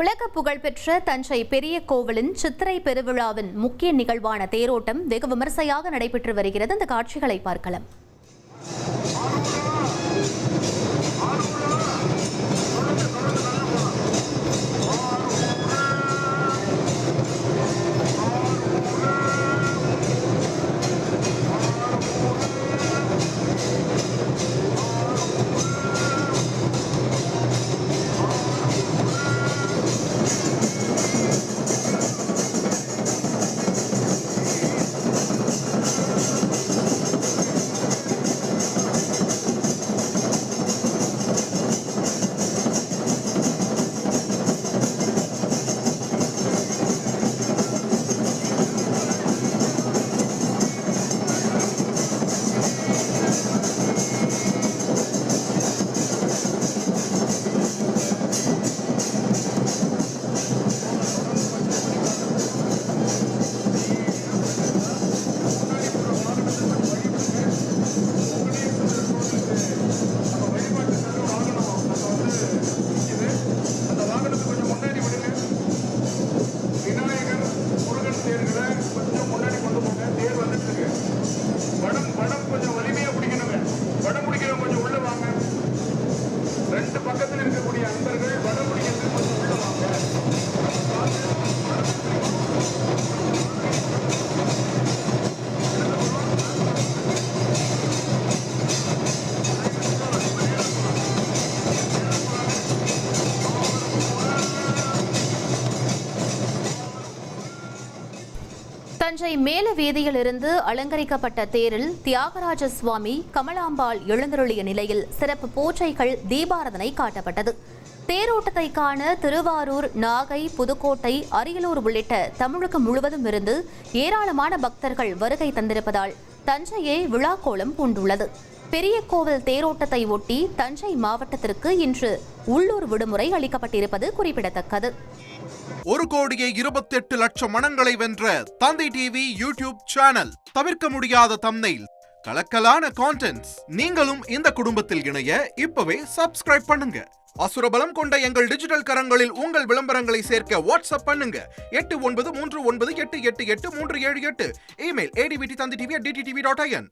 உலக புகழ்பெற்ற தஞ்சை பெரிய கோவிலின் சித்திரை பெருவிழாவின் முக்கிய நிகழ்வான தேரோட்டம் வெகு விமர்சையாக நடைபெற்று வருகிறது. அந்த காட்சிகளை பார்க்கலாம். ரெண்டு பக்கத்தில் இருக்கக்கூடிய அன்பர்கள் வடம் பிடிக்கிறது கொஞ்சம் உள்ள வாங்க. தஞ்சை மேல வீதியிலிருந்து அலங்கரிக்கப்பட்ட தேரில் தியாகராஜ சுவாமி, கமலாம்பாள் எழுந்தருளிய நிலையில் சிறப்பு பூஜைகள், தீபாராதனை காட்டப்பட்டது. தேரோட்டத்தை காண திருவாரூர், நாகை, புதுக்கோட்டை, அரியலூர் உள்ளிட்ட தமிழகம் முழுவதும் இருந்து ஏராளமான பக்தர்கள் வருகை தந்திருப்பதால் தஞ்சையே விழாக்கோலம் பூண்டுள்ளது. பெரிய கோவில் தேரோட்டத்தை ஒட்டி தஞ்சை மாவட்டத்திற்கு இன்று உள்ளூர் விடுமுறை அளிக்கப்பட்டிருப்பது குறிப்பிடத்தக்கது. 1,28,00,000 மனங்களை வென்ற தந்தை டிவி யூடியூப் சேனல். தவிர்க்க முடியாத தம்ப்நெயில், கலக்கலான கான்டென்ட்ஸ். நீங்களும் இந்த குடும்பத்தில் இணைய இப்பவே சப்ஸ்கிரைப் பண்ணுங்க. அசுரபலம் கொண்ட எங்கள் டிஜிட்டல் கரங்களில் உங்கள் விளம்பரங்களை சேர்க்க வாட்ஸ்அப் பண்ணுங்க. 8939888838. Email advttv@dttv.in.